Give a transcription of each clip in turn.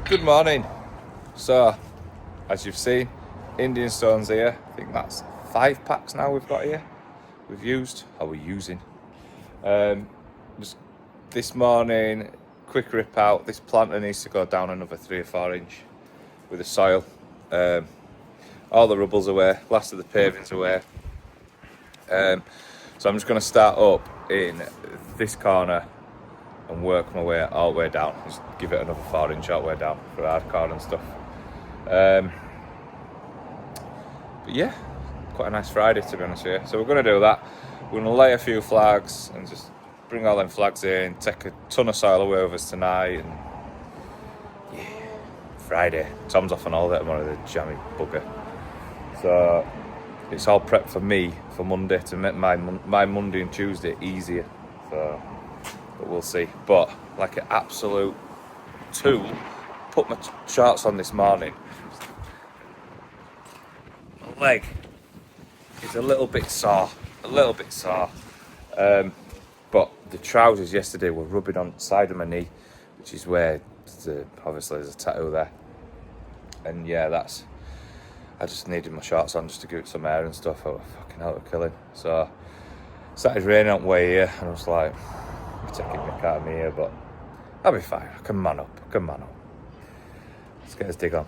Good morning. So, as you've seen, Indian stones here. I think that's 5 packs now we've got here. We've used, or we're using. Just this morning, quick rip out. This planter needs to go down another 3 or 4 inch with the soil. All the rubble's away, last of the paving's away. So I'm just going to start up in this corner and work my way all the way down. Just give it another 4 inch all the way down for hardcore and stuff. But yeah, quite a nice Friday to be honest with you. So we're going to do that. We're going to lay a few flags and just bring all them flags in, take a ton of soil away with us tonight, and yeah, Friday. Tom's off on holiday tomorrow, the jammy bugger. So it's all prepped for me for Monday to make my Monday and Tuesday easier. So, but we'll see. But like an absolute tool, put my shorts on this morning. My leg is a little bit sore, but the trousers yesterday were rubbing on the side of my knee, which is where obviously there's a tattoo there. And yeah, I just needed my shorts on just to give it some air and stuff. I was fucking out of killing. So started raining on the way here, and I was like, I'm taking the car of me here, but I'll be fine. I can man up. Let's get this dig on.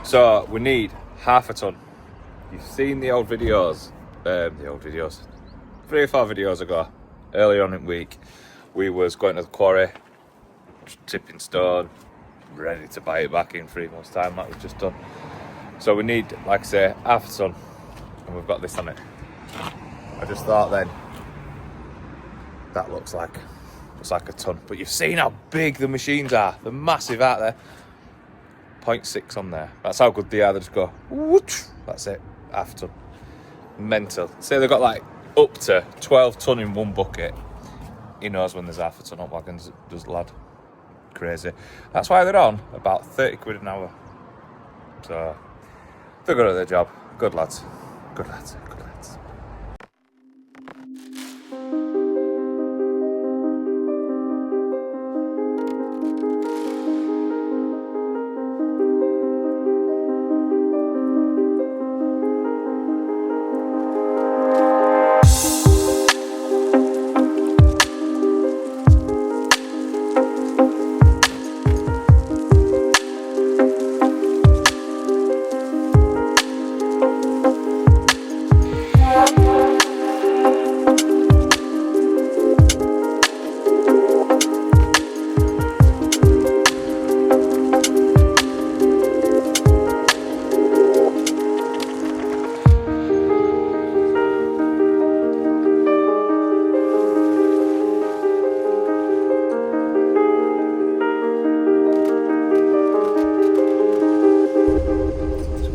So we need half a ton. You've seen the old videos, 3 or 4 videos ago, earlier on in the week, we was going to the quarry, tipping stone, ready to buy it back in 3 months' time, like we've just done. So we need, like I say, half a ton, and we've got this on it. I just thought then, that looks like a ton, but you've seen how big the machines are. They're massive, aren't they? 0.6 on there. That's how good they are. They just go, whoosh, that's it, half a ton. Mental. Say they've got like up to 12 ton in one bucket. He knows when there's half a ton up wagons, does lad. Crazy. That's why they're on about 30 quid an hour. So they're good at their job. Good lads. Good lads. Good lads.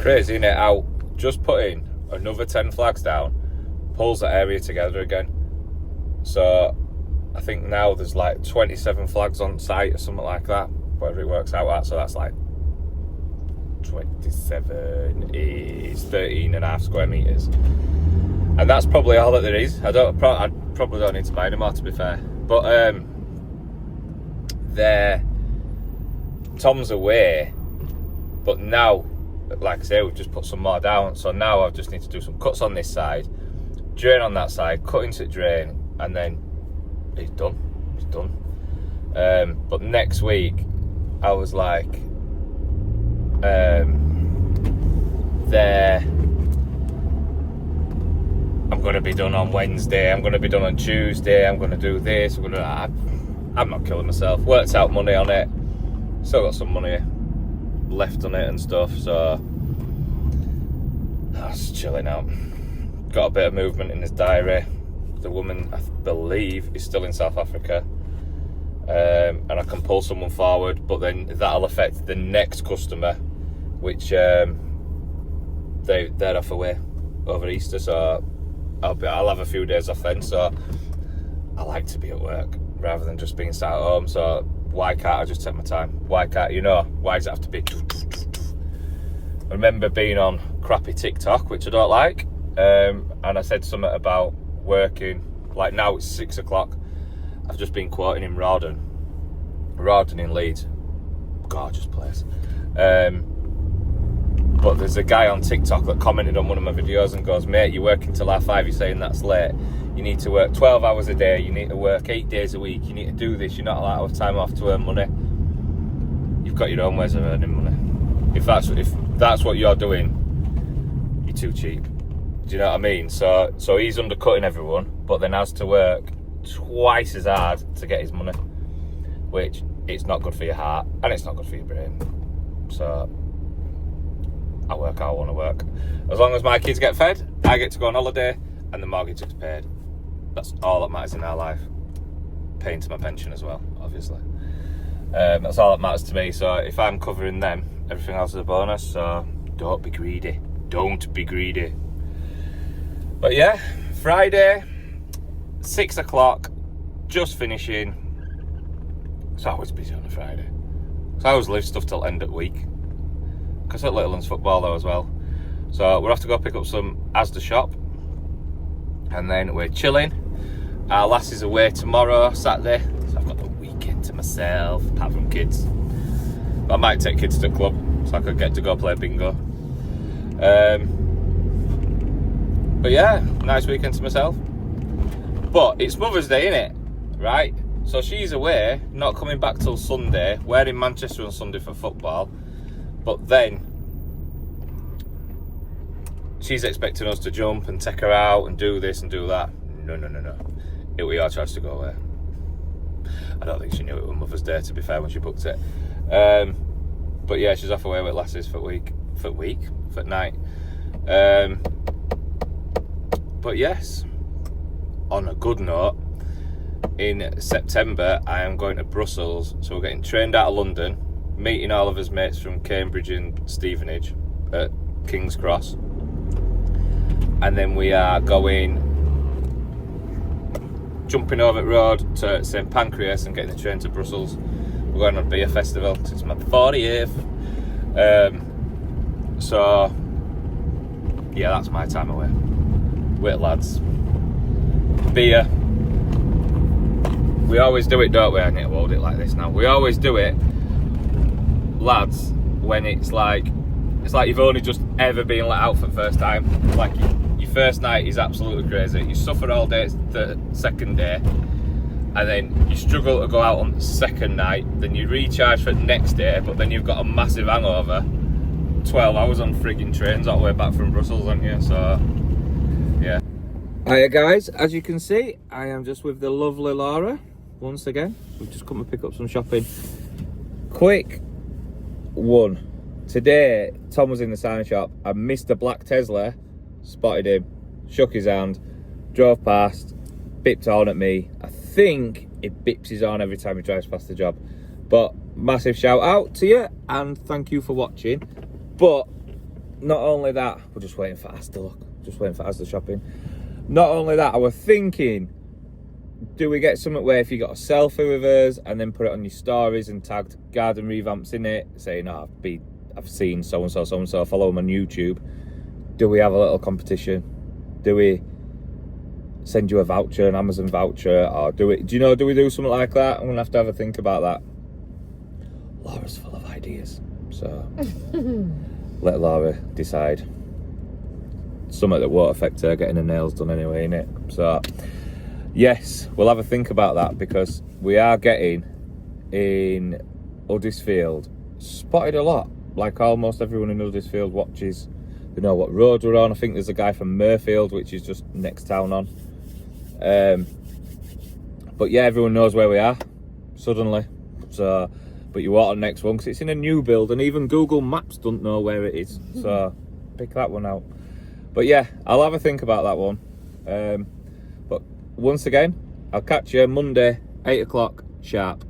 Crazy, isn't it? How just putting another 10 flags down pulls that area together again. So I think now there's like 27 flags on site or something like that, whatever it works out at. So that's like 27 is 13.5 square meters, and that's probably all that there is. I probably don't need to buy any more, to be fair. But Tom's away, but now, like I say, we've just put some more down, so now I just need to do some cuts on this side, drain on that side, cut into the drain, and then it's done. But next week I was like, I'm going to be done on Wednesday, I'm going to be done on Tuesday, I'm going to do this, I'm not killing myself. Worked out money on it, still got some money left on it and stuff, so I was chilling out. Got a bit of movement in his diary. The woman, I believe, is still in South Africa, and I can pull someone forward, but then that'll affect the next customer, which they're off away over Easter, so I'll have a few days off then. So I like to be at work rather than just being sat at home. So why can't I just take my time? Why can't, why does it have to be? I remember being on crappy TikTok, which I don't like, and I said something about working, like now it's 6 o'clock. I've just been quoting in Rawdon in Leeds, gorgeous place. But there's a guy on TikTok that commented on one of my videos and goes, mate, you're working till 5:30, you're saying that's late. You need to work 12 hours a day, you need to work 8 days a week, you need to do this, you're not allowed to have time off to earn money. You've got your own ways of earning money. If that's what you're doing, you're too cheap. Do you know what I mean? So he's undercutting everyone, but then has to work twice as hard to get his money, which it's not good for your heart and it's not good for your brain. So I work how I want to work. As long as my kids get fed, I get to go on holiday, and the mortgage is paid. That's all that matters in our life. Paying to my pension as well, obviously. That's all that matters to me. So if I'm covering them, everything else is a bonus. So don't be greedy. Don't be greedy. But yeah, Friday, 6 o'clock, just finishing. It's always busy on a Friday. So I always leave stuff till end of week. Because at Littleland's football though as well. So we'll have to go pick up some Asda shop. And then we're chilling. Our lass is away tomorrow, Saturday. So I've got the weekend to myself, apart from kids. But I might take kids to the club so I could get to go play bingo. But yeah, nice weekend to myself. But it's Mother's Day, innit? Right? So she's away, not coming back till Sunday. We're in Manchester on Sunday for football. But then she's expecting us to jump and take her out and do this and do that. No. It was your choice to go away. I don't think she knew it was Mother's Day, to be fair, when she booked it. But yeah, she's off away with lasses for night. But yes, on a good note, in September I am going to Brussels. So we're getting trained out of London, meeting all of his mates from Cambridge and Stevenage at King's Cross. And then we are jumping over the road to St Pancras and getting the train to Brussels. We're going on a beer festival. It's my 40th. So yeah, that's my time away. Wait, lads. Beer. We always do it, don't we? I need to hold it like this now. We always do it, lads, when it's like you've only just ever been let out for the first time. Like your first night is absolutely crazy. You suffer all day the second day, and then you struggle to go out on the second night. Then you recharge for the next day, but then you've got a massive hangover. 12 hours on frigging trains all the way back from Brussels, aren't you? So yeah. Hiya guys, as you can see, I am just with the lovely Laura once again. We've just come to pick up some shopping. Quick one. Today, Tom was in the sign shop. I missed a black Tesla, spotted him, shook his hand, drove past, bipped on at me. I think it bips his horn every time he drives past the job. But massive shout out to you and thank you for watching. But not only that, we're just waiting for Asda, look. Just waiting for Asda shopping. Not only that, I was thinking, do we get something where if you got a selfie with us and then put it on your stories and tagged Garden Revamps in it, saying, oh, I've seen so-and-so, follow them on YouTube. Do we have a little competition? Do we send you a voucher, an Amazon voucher? Or do we do something like that? I'm going to have a think about that. Laura's full of ideas. So let Laura decide. Something that won't affect her getting her nails done anyway, innit? So yes, we'll have a think about that because we are getting in Huddersfield spotted a lot. Like almost everyone in Huddersfield watches, they know what road we're on. I think there's a guy from Murfield, which is just next town on. But yeah, everyone knows where we are suddenly. So, but you want the next one because it's in a new build and even Google Maps don't know where it is. So pick that one out. But yeah, I'll have a think about that one. But once again, I'll catch you Monday, 8 o'clock sharp.